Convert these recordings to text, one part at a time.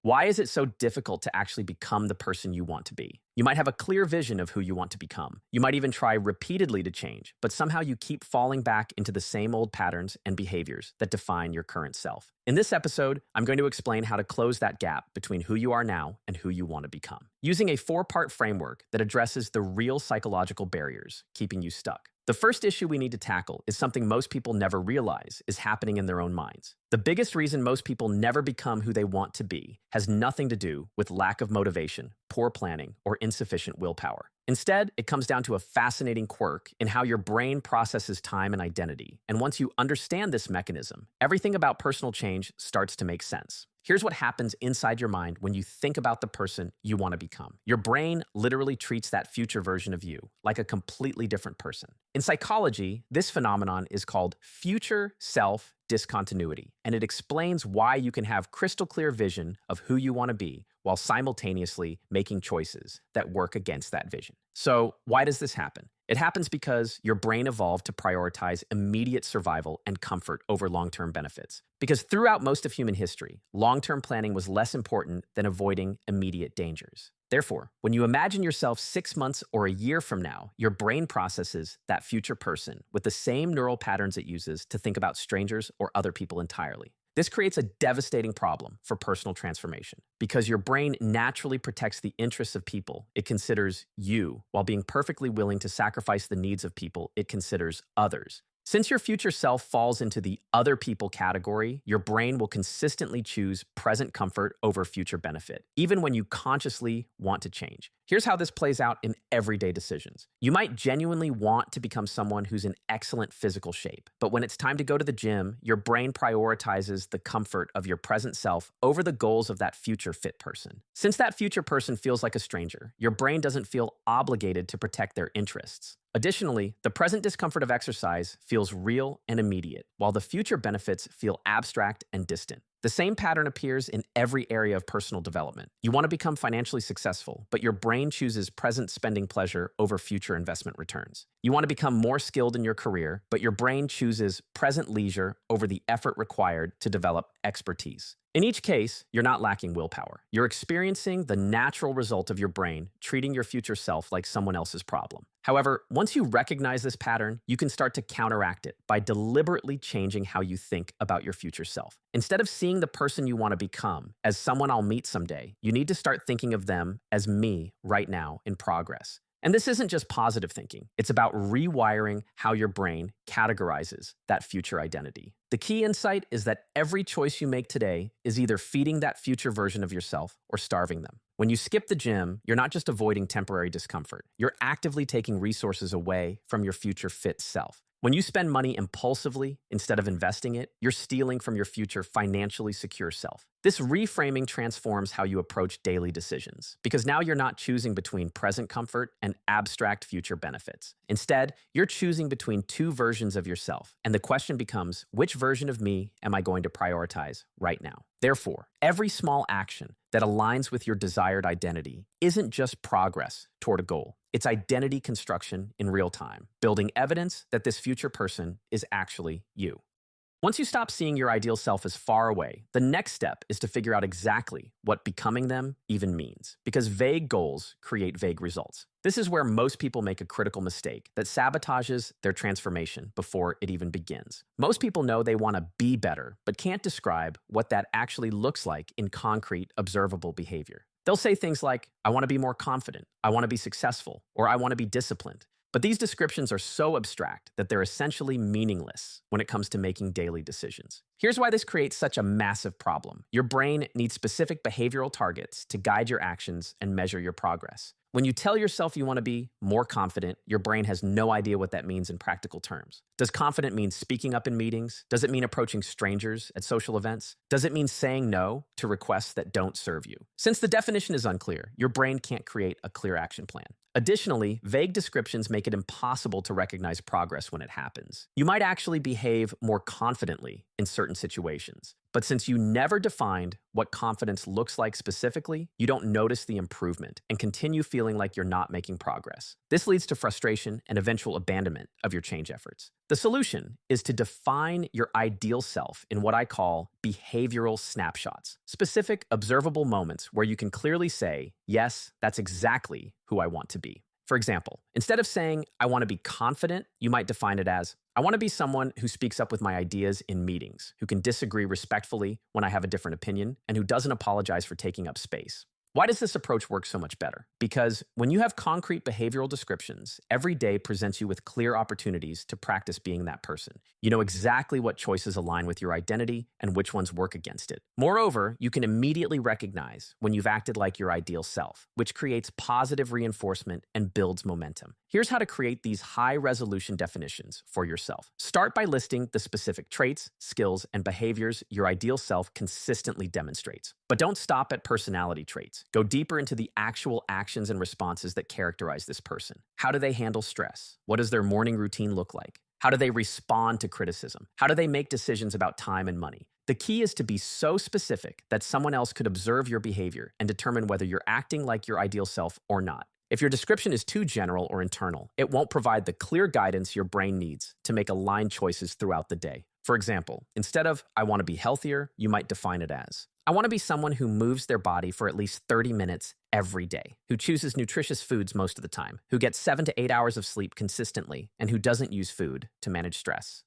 Why is it so difficult to actually become the person you want to be? You might have a clear vision of who you want to become. You might even try repeatedly to change, but somehow you keep falling back into the same old patterns and behaviors that define your current self. In this episode, I'm going to explain how to close that gap between who you are now and who you want to become, using a four-part framework that addresses the real psychological barriers keeping you stuck. The first issue we need to tackle is something most people never realize is happening in their own minds. The biggest reason most people never become who they want to be has nothing to do with lack of motivation, poor planning, or insufficient willpower. Instead, it comes down to a fascinating quirk in how your brain processes time and identity. And once you understand this mechanism, everything about personal change starts to make sense. Here's what happens inside your mind when you think about the person you want to become. Your brain literally treats that future version of you like a completely different person. In psychology, this phenomenon is called future self discontinuity, and it explains why you can have crystal clear vision of who you want to be while simultaneously making choices that work against that vision. So, why does this happen? It happens because your brain evolved to prioritize immediate survival and comfort over long-term benefits. Because throughout most of human history, long-term planning was less important than avoiding immediate dangers. Therefore, when you imagine yourself 6 months or a year from now, your brain processes that future person with the same neural patterns it uses to think about strangers or other people entirely. This creates a devastating problem for personal transformation because your brain naturally protects the interests of people it considers you while being perfectly willing to sacrifice the needs of people it considers others. Since your future self falls into the other people category, your brain will consistently choose present comfort over future benefit, even when you consciously want to change. Here's how this plays out in everyday decisions. You might genuinely want to become someone who's in excellent physical shape, but when it's time to go to the gym, your brain prioritizes the comfort of your present self over the goals of that future fit person. Since that future person feels like a stranger, your brain doesn't feel obligated to protect their interests. Additionally, the present discomfort of exercise feels real and immediate, while the future benefits feel abstract and distant. The same pattern appears in every area of personal development. You want to become financially successful, but your brain chooses present spending pleasure over future investment returns. You want to become more skilled in your career, but your brain chooses present leisure over the effort required to develop expertise. In each case, you're not lacking willpower. You're experiencing the natural result of your brain treating your future self like someone else's problem. However, once you recognize this pattern, you can start to counteract it by deliberately changing how you think about your future self. Instead of seeing the person you want to become as someone I'll meet someday, you need to start thinking of them as me right now in progress. And this isn't just positive thinking. It's about rewiring how your brain categorizes that future identity. The key insight is that every choice you make today is either feeding that future version of yourself or starving them. When you skip the gym, you're not just avoiding temporary discomfort. You're actively taking resources away from your future fit self. When you spend money impulsively instead of investing it, you're stealing from your future financially secure self. This reframing transforms how you approach daily decisions because now you're not choosing between present comfort and abstract future benefits. Instead, you're choosing between two versions of yourself, and the question becomes, which version of me am I going to prioritize right now? Therefore, every small action that aligns with your desired identity isn't just progress toward a goal. It's identity construction in real time, building evidence that this future person is actually you. Once you stop seeing your ideal self as far away, the next step is to figure out exactly what becoming them even means, because vague goals create vague results. This is where most people make a critical mistake that sabotages their transformation before it even begins. Most people know they want to be better, but can't describe what that actually looks like in concrete, observable behavior. They'll say things like, I want to be more confident, I want to be successful, or I want to be disciplined. But these descriptions are so abstract that they're essentially meaningless when it comes to making daily decisions. Here's why this creates such a massive problem. Your brain needs specific behavioral targets to guide your actions and measure your progress. When you tell yourself you want to be more confident, your brain has no idea what that means in practical terms. Does confident mean speaking up in meetings? Does it mean approaching strangers at social events? Does it mean saying no to requests that don't serve you? Since the definition is unclear, your brain can't create a clear action plan. Additionally, vague descriptions make it impossible to recognize progress when it happens. You might actually behave more confidently in certain certain situations. But since you never defined what confidence looks like specifically, you don't notice the improvement and continue feeling like you're not making progress. This leads to frustration and eventual abandonment of your change efforts. The solution is to define your ideal self in what I call behavioral snapshots, specific, observable moments where you can clearly say, yes, that's exactly who I want to be. For example, instead of saying, I want to be confident, you might define it as, I want to be someone who speaks up with my ideas in meetings, who can disagree respectfully when I have a different opinion, and who doesn't apologize for taking up space. Why does this approach work so much better? Because when you have concrete behavioral descriptions, every day presents you with clear opportunities to practice being that person. You know exactly what choices align with your identity and which ones work against it. Moreover, you can immediately recognize when you've acted like your ideal self, which creates positive reinforcement and builds momentum. Here's how to create these high-resolution definitions for yourself. Start by listing the specific traits, skills, and behaviors your ideal self consistently demonstrates. But don't stop at personality traits. Go deeper into the actual actions and responses that characterize this person. How do they handle stress? What does their morning routine look like? How do they respond to criticism? How do they make decisions about time and money? The key is to be so specific that someone else could observe your behavior and determine whether you're acting like your ideal self or not. If your description is too general or internal, it won't provide the clear guidance your brain needs to make aligned choices throughout the day. For example, instead of, I want to be healthier, you might define it as, I want to be someone who moves their body for at least 30 minutes every day, who chooses nutritious foods most of the time, who gets 7 to 8 hours of sleep consistently, and who doesn't use food to manage stress.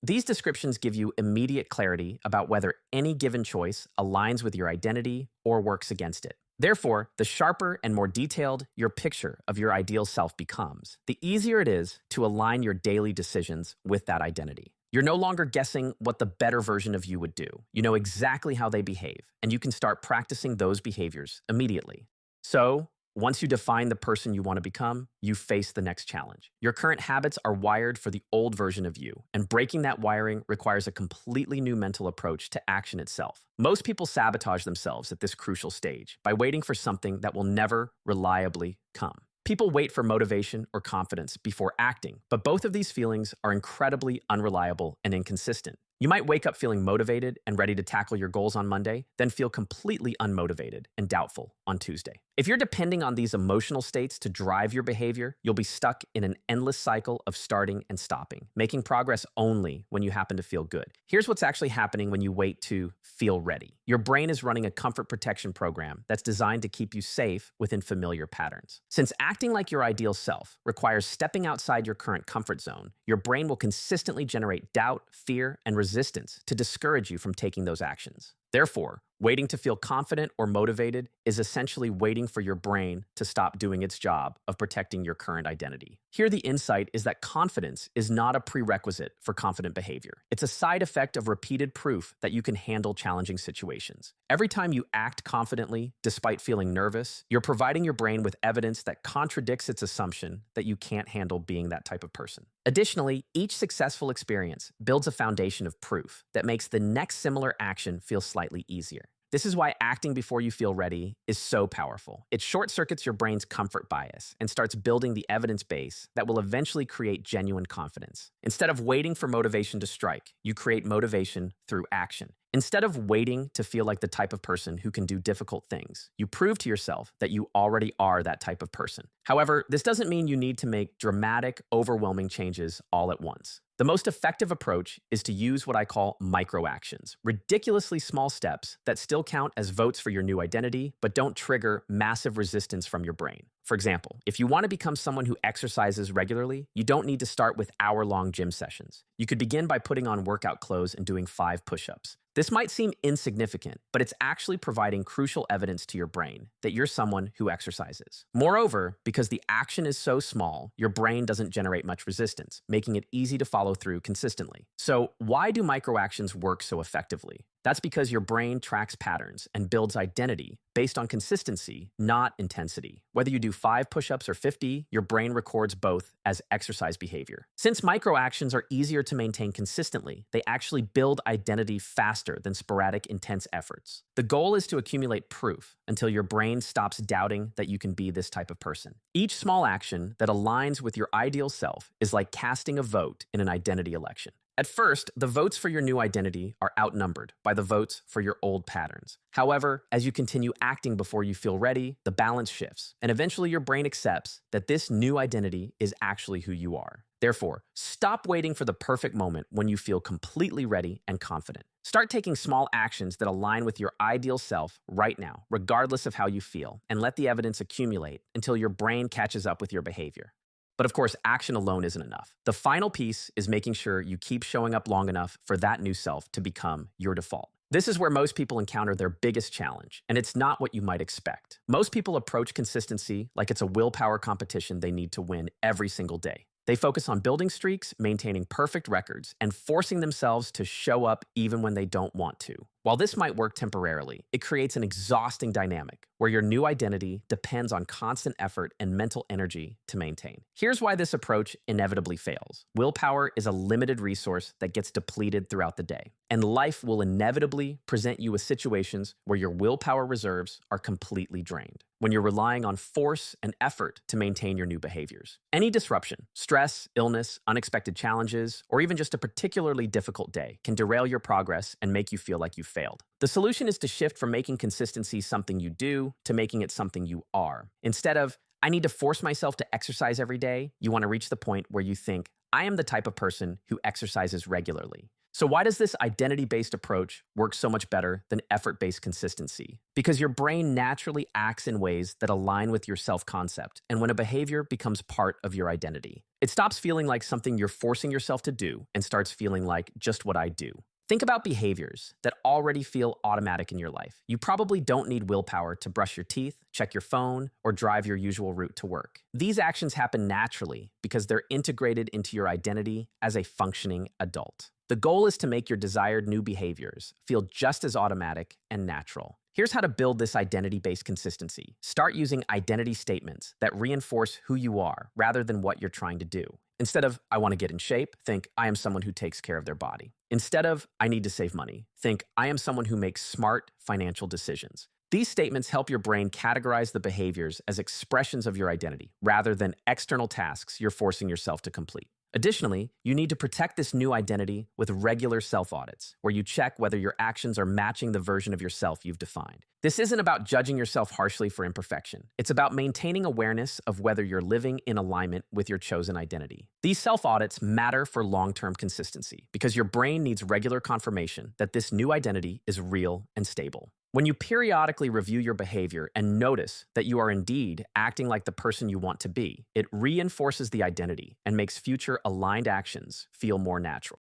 These descriptions give you immediate clarity about whether any given choice aligns with your identity or works against it. Therefore, the sharper and more detailed your picture of your ideal self becomes, the easier it is to align your daily decisions with that identity. You're no longer guessing what the better version of you would do. You know exactly how they behave, and you can start practicing those behaviors immediately. So, once you define the person you want to become, you face the next challenge. Your current habits are wired for the old version of you, and breaking that wiring requires a completely new mental approach to action itself. Most people sabotage themselves at this crucial stage by waiting for something that will never reliably come. People wait for motivation or confidence before acting, but both of these feelings are incredibly unreliable and inconsistent. You might wake up feeling motivated and ready to tackle your goals on Monday, then feel completely unmotivated and doubtful on Tuesday. If you're depending on these emotional states to drive your behavior, you'll be stuck in an endless cycle of starting and stopping, making progress only when you happen to feel good. Here's what's actually happening when you wait to feel ready. Your brain is running a comfort protection program that's designed to keep you safe within familiar patterns. Since acting like your ideal self requires stepping outside your current comfort zone, your brain will consistently generate doubt, fear, and resistance to discourage you from taking those actions. Therefore, waiting to feel confident or motivated is essentially waiting for your brain to stop doing its job of protecting your current identity. Here, the insight is that confidence is not a prerequisite for confident behavior. It's a side effect of repeated proof that you can handle challenging situations. Every time you act confidently, despite feeling nervous, you're providing your brain with evidence that contradicts its assumption that you can't handle being that type of person. Additionally, each successful experience builds a foundation of proof that makes the next similar action feel slightly easier. This is why acting before you feel ready is so powerful. It short-circuits your brain's comfort bias and starts building the evidence base that will eventually create genuine confidence. Instead of waiting for motivation to strike, you create motivation through action. Instead of waiting to feel like the type of person who can do difficult things, you prove to yourself that you already are that type of person. However, this doesn't mean you need to make dramatic, overwhelming changes all at once. The most effective approach is to use what I call micro-actions, ridiculously small steps that still count as votes for your new identity, but don't trigger massive resistance from your brain. For example, if you want to become someone who exercises regularly, you don't need to start with hour-long gym sessions. You could begin by putting on workout clothes and doing 5 push-ups. This might seem insignificant, but it's actually providing crucial evidence to your brain that you're someone who exercises. Moreover, because the action is so small, your brain doesn't generate much resistance, making it easy to follow through consistently. So, why do microactions work so effectively? That's because your brain tracks patterns and builds identity based on consistency, not intensity. Whether you do 5 push-ups or 50, your brain records both as exercise behavior. Since microactions are easier to maintain consistently, they actually build identity faster than sporadic, intense efforts. The goal is to accumulate proof until your brain stops doubting that you can be this type of person. Each small action that aligns with your ideal self is like casting a vote in an identity election. At first, the votes for your new identity are outnumbered by the votes for your old patterns. However, as you continue acting before you feel ready, the balance shifts, and eventually your brain accepts that this new identity is actually who you are. Therefore, stop waiting for the perfect moment when you feel completely ready and confident. Start taking small actions that align with your ideal self right now, regardless of how you feel, and let the evidence accumulate until your brain catches up with your behavior. But of course, action alone isn't enough. The final piece is making sure you keep showing up long enough for that new self to become your default. This is where most people encounter their biggest challenge, and it's not what you might expect. Most people approach consistency like it's a willpower competition they need to win every single day. They focus on building streaks, maintaining perfect records, and forcing themselves to show up even when they don't want to. While this might work temporarily, it creates an exhausting dynamic where your new identity depends on constant effort and mental energy to maintain. Here's why this approach inevitably fails. Willpower is a limited resource that gets depleted throughout the day, and life will inevitably present you with situations where your willpower reserves are completely drained, when you're relying on force and effort to maintain your new behaviors. Any disruption, stress, illness, unexpected challenges, or even just a particularly difficult day can derail your progress and make you feel like you failed. The solution is to shift from making consistency something you do to making it something you are. Instead of, I need to force myself to exercise every day, you want to reach the point where you think, I am the type of person who exercises regularly. So why does this identity-based approach work so much better than effort-based consistency? Because your brain naturally acts in ways that align with your self-concept, and when a behavior becomes part of your identity, it stops feeling like something you're forcing yourself to do and starts feeling like just what I do. Think about behaviors that already feel automatic in your life. You probably don't need willpower to brush your teeth, check your phone, or drive your usual route to work. These actions happen naturally because they're integrated into your identity as a functioning adult. The goal is to make your desired new behaviors feel just as automatic and natural. Here's how to build this identity-based consistency. Start using identity statements that reinforce who you are rather than what you're trying to do. Instead of, I want to get in shape, think, I am someone who takes care of their body. Instead of, I need to save money, think, I am someone who makes smart financial decisions. These statements help your brain categorize the behaviors as expressions of your identity rather than external tasks you're forcing yourself to complete. Additionally, you need to protect this new identity with regular self-audits, where you check whether your actions are matching the version of yourself you've defined. This isn't about judging yourself harshly for imperfection. It's about maintaining awareness of whether you're living in alignment with your chosen identity. These self-audits matter for long-term consistency because your brain needs regular confirmation that this new identity is real and stable. When you periodically review your behavior and notice that you are indeed acting like the person you want to be, it reinforces the identity and makes future aligned actions feel more natural.